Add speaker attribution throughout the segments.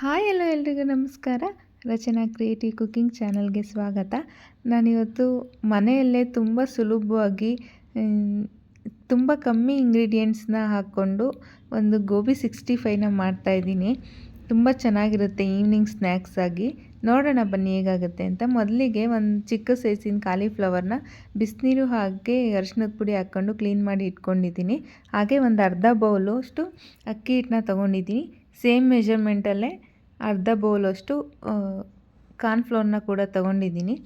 Speaker 1: Hi ಎಲ್ಲೋ ಎಲ್ರಿಗೂ ನಮಸ್ಕಾರ. ರಚನಾ creative cooking ಚಾನಲ್ಗೆ ಸ್ವಾಗತ. ನಾನಿವತ್ತು ಮನೆಯಲ್ಲೇ ತುಂಬ ಸುಲಭವಾಗಿ ತುಂಬ ಕಮ್ಮಿ ಇಂಗ್ರೀಡಿಯೆಂಟ್ಸ್ನ ಹಾಕ್ಕೊಂಡು ಒಂದು ಗೋಬಿ 65ನ ಮಾಡ್ತಾಯಿದ್ದೀನಿ. ತುಂಬ ಚೆನ್ನಾಗಿರುತ್ತೆ ಈವ್ನಿಂಗ್ ಸ್ನ್ಯಾಕ್ಸ್ ಆಗಿ. ನೋಡೋಣ ಬನ್ನಿ ಹೇಗಾಗುತ್ತೆ ಅಂತ. ಮೊದಲಿಗೆ ಒಂದು ಚಿಕ್ಕ ಸೈಜಿನ ಕಾಲಿಫ್ಲವರ್ನ ಬಿಸಿನೀರು ಹಾಕಿ ಅರಿಶಿನದ ಪುಡಿ ಹಾಕ್ಕೊಂಡು ಕ್ಲೀನ್ ಮಾಡಿ ಇಟ್ಕೊಂಡಿದ್ದೀನಿ. ಹಾಗೆ ಒಂದು ಅರ್ಧ ಬೌಲಷ್ಟು ಅಕ್ಕಿ ಹಿಟ್ಟನ್ನ ತೊಗೊಂಡಿದ್ದೀನಿ. ಸೇಮ್ ಮೆಜರ್ಮೆಂಟಲ್ಲೇ ಅರ್ಧ ಬೌಲಷ್ಟು ಕಾರ್ನ್ಫ್ಲೋರ್ನ ಕೂಡ ತೊಗೊಂಡಿದ್ದೀನಿ.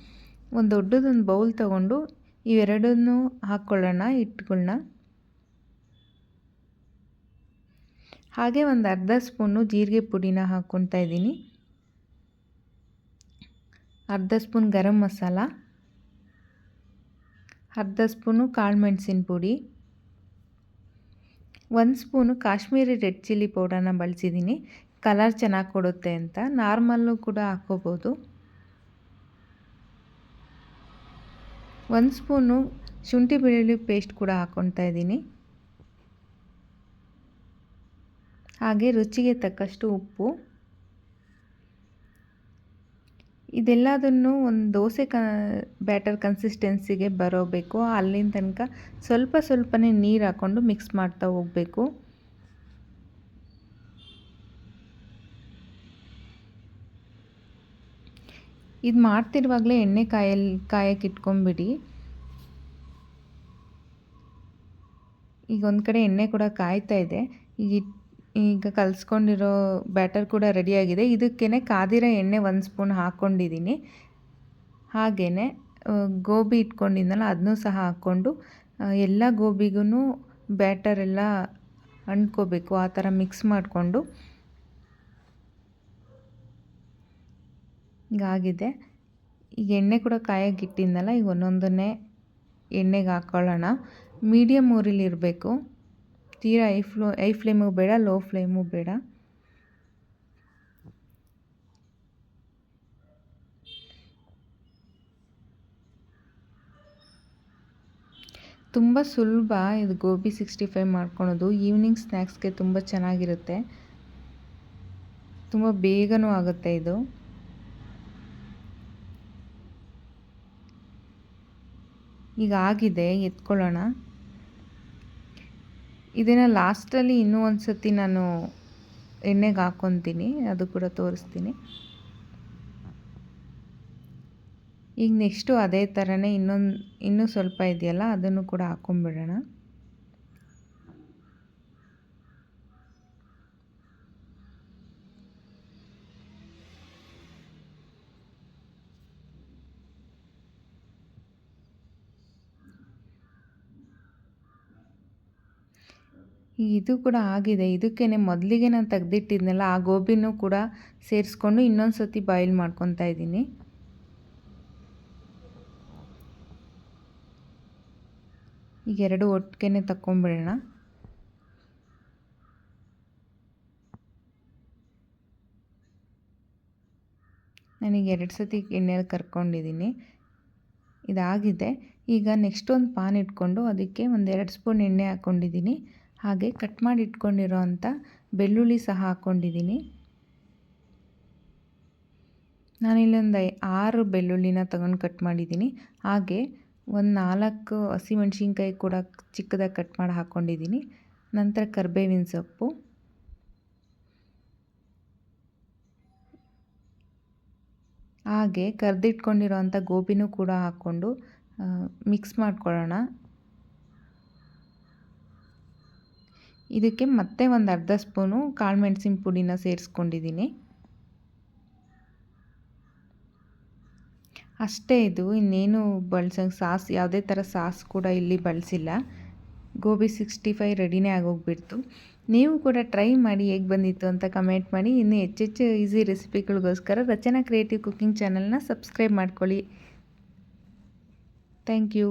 Speaker 1: ಒಂದು ದೊಡ್ಡದೊಂದು ಬೌಲ್ ತೊಗೊಂಡು ಇವೆರಡನ್ನೂ ಹಾಕ್ಕೊಳ್ಳೋಣ ಹಿಟ್ಟುಗಳ್ನ. ಹಾಗೆ ಒಂದು ಅರ್ಧ ಸ್ಪೂನು ಜೀರಿಗೆ ಪುಡಿನ ಹಾಕ್ಕೊತಾ ಇದ್ದೀನಿ. ಅರ್ಧ ಸ್ಪೂನ್ ಗರಂ ಮಸಾಲ, ಅರ್ಧ ಸ್ಪೂನು ಕಾಳು ಮೆಣಸಿನ ಪುಡಿ, 1 ಸ್ಪೂನು ಕಾಶ್ಮೀರಿ ರೆಡ್ ಚಿಲ್ಲಿ ಪೌಡರ್ನ ಬಳಸಿದ್ದೀನಿ. ಕಲರ್ ಚೆನ್ನಾಗಿ ಕೊಡುತ್ತೆ ಅಂತ. ನಾರ್ಮಲ್ಲು ಕೂಡ ಹಾಕ್ಕೋಬೋದು. 1 ಸ್ಪೂನು ಶುಂಠಿ ಬೆಳ್ಳುಳ್ಳಿ ಪೇಸ್ಟ್ ಕೂಡ ಹಾಕ್ಕೊತಾ ಇದ್ದೀನಿ. ಹಾಗೆ ರುಚಿಗೆ ತಕ್ಕಷ್ಟು ಉಪ್ಪು. ಇದೆಲ್ಲದನ್ನು ಒಂದು ದೋಸೆ ಬ್ಯಾಟರ್ ಕನ್ಸಿಸ್ಟೆನ್ಸಿಗೆ ಬರೋಬೇಕು. ಅಲ್ಲಿನ ತನಕ ಸ್ವಲ್ಪನೇ ನೀರು ಹಾಕ್ಕೊಂಡು ಮಿಕ್ಸ್ ಮಾಡ್ತಾ ಹೋಗಬೇಕು. ಇದು ಮಾಡ್ತಿರುವಾಗಲೇ ಎಣ್ಣೆ ಕಾಯಕ್ಕೆ ಇಟ್ಕೊಂಬಿಡಿ. ಈಗ ಒಂದು ಕಡೆ ಎಣ್ಣೆ ಕೂಡ ಕಾಯ್ತಾ ಇದೆ. ಈಗ ಕಲಿಸ್ಕೊಂಡಿರೋ ಬ್ಯಾಟರ್ ಕೂಡ ರೆಡಿಯಾಗಿದೆ. ಇದಕ್ಕೇ ಕಾದಿರೋ ಎಣ್ಣೆ 1 ಸ್ಪೂನ್ ಹಾಕ್ಕೊಂಡಿದ್ದೀನಿ. ಹಾಗೆಯೇ ಗೋಬಿ ಇಟ್ಕೊಂಡಿದ್ನಲ್ಲ ಅದನ್ನೂ ಸಹ ಹಾಕ್ಕೊಂಡು ಎಲ್ಲ ಗೋಬಿಗೂ ಬ್ಯಾಟರ್ ಎಲ್ಲ ಅಂಟ್ಕೋಬೇಕು. ಆ ಥರ ಮಿಕ್ಸ್ ಮಾಡಿಕೊಂಡು ಹೀಗಾಗಿದೆ. ಈಗ ಎಣ್ಣೆ ಕೂಡ ಕಾಯಕ್ಕೆ ಇಟ್ಟಿದ್ನಲ್ಲ, ಈಗ ಒಂದೊಂದನ್ನೇ ಎಣ್ಣೆಗೆ ಹಾಕ್ಕೊಳ್ಳೋಣ. ಮೀಡಿಯಮ್ ಊರಿಲಿರಬೇಕು. ತೀರಾ ಐ ಫ್ಲೇಮು ಬೇಡ, ಲೋ ಫ್ಲೇಮು ಬೇಡ. ತುಂಬ ಸುಲಭ ಇದು ಗೋಬಿ 65 ಮಾಡ್ಕೊಳೋದು. ಈವ್ನಿಂಗ್ ಸ್ನ್ಯಾಕ್ಸ್ಗೆ ತುಂಬ ಚೆನ್ನಾಗಿರುತ್ತೆ. ತುಂಬ ಬೇಗನೂ ಆಗುತ್ತೆ ಇದು. ಈಗ ಆಗಿದೆ, ಎತ್ಕೊಳ್ಳೋಣ. ಇದನ್ನು ಲಾಸ್ಟಲ್ಲಿ ಇನ್ನೂ ಒಂದು ಸತಿ ನಾನು ಎಣ್ಣೆಗೆ ಹಾಕ್ಕೊತೀನಿ, ಅದು ಕೂಡ ತೋರಿಸ್ತೀನಿ. ಈಗ ನೆಕ್ಸ್ಟು ಅದೇ ಥರನೇ ಇನ್ನೂ ಸ್ವಲ್ಪ ಇದೆಯಲ್ಲ ಅದನ್ನು ಕೂಡ ಹಾಕ್ಕೊಂಬಿಡೋಣ. ಇದು ಕೂಡ ಆಗಿದೆ. ಇದಕ್ಕೇ ಮೊದಲಿಗೆ ನಾನು ತೆಗೆದಿಟ್ಟಿದ್ನಲ್ಲ ಆ ಗೋಬಿನೂ ಕೂಡ ಸೇರಿಸ್ಕೊಂಡು ಇನ್ನೊಂದು ಸತಿ ಬಾಯ್ಲ್ ಮಾಡ್ಕೊತಾ ಇದ್ದೀನಿ. ಈಗ ಎರಡು ಒಟ್ಟಿಗೆ ತಗೊಂಬಿಡೋಣ. ನನಗೆ 2 ಸತಿ ಎಣ್ಣೆಯಲ್ಲಿ ಕರ್ಕೊಂಡಿದ್ದೀನಿ. ಇದಾಗಿದೆ. ಈಗ ನೆಕ್ಸ್ಟ್ ಒಂದು ಪಾನ್ ಇಟ್ಕೊಂಡು ಅದಕ್ಕೆ ಒಂದು 2 ಸ್ಪೂನ್ ಎಣ್ಣೆ ಹಾಕ್ಕೊಂಡಿದ್ದೀನಿ. ಹಾಗೆ ಕಟ್ ಮಾಡಿ ಇಟ್ಕೊಂಡಿರೋ ಅಂಥ ಬೆಳ್ಳುಳ್ಳಿ ಸಹ ಹಾಕ್ಕೊಂಡಿದ್ದೀನಿ. ನಾನಿಲ್ಲೊಂದು 6 ಬೆಳ್ಳುಳ್ಳಿನ ತಗೊಂಡು ಕಟ್ ಮಾಡಿದ್ದೀನಿ. ಹಾಗೆ ಒಂದು 4 ಹಸಿಮೆಣ್ಸಿನ್ಕಾಯಿ ಕೂಡ ಚಿಕ್ಕದಾಗಿ ಕಟ್ ಮಾಡಿ ಹಾಕ್ಕೊಂಡಿದ್ದೀನಿ. ನಂತರ ಕರಿಬೇವಿನ ಸೊಪ್ಪು, ಹಾಗೆ ಕರೆದಿಟ್ಕೊಂಡಿರೋ ಅಂಥ ಗೋಬಿನೂ ಕೂಡ ಹಾಕ್ಕೊಂಡು ಮಿಕ್ಸ್ ಮಾಡ್ಕೊಳ್ಳೋಣ. ಇದಕ್ಕೆ ಮತ್ತೆ ಒಂದು ಅರ್ಧ ಸ್ಪೂನು ಕಾಳು ಮೆಣಸಿನ ಪುಡಿನ ಸೇರಿಸ್ಕೊಂಡಿದ್ದೀನಿ. ಅಷ್ಟೇ, ಇದು ಇನ್ನೇನು ಸಾಸ್ ಯಾವುದೇ ಥರ ಸಾಸ್ ಕೂಡ ಇಲ್ಲಿ ಬಳಸಿಲ್ಲ. ಗೋಬಿ 65 ರೆಡಿನೇ ಆಗೋಗ್ಬಿಡ್ತು. ನೀವು ಕೂಡ ಟ್ರೈ ಮಾಡಿ ಹೇಗೆ ಬಂದಿತ್ತು ಅಂತ ಕಮೆಂಟ್ ಮಾಡಿ. ಇನ್ನು ಹೆಚ್ಚೆಚ್ಚು ಈಸಿ ರೆಸಿಪಿಗಳಿಗೋಸ್ಕರ ರಚನಾ ಕ್ರಿಯೇಟಿವ್ ಕುಕಿಂಗ್ ಚಾನಲ್ನ ಸಬ್ಸ್ಕ್ರೈಬ್ ಮಾಡ್ಕೊಳ್ಳಿ. Thank you.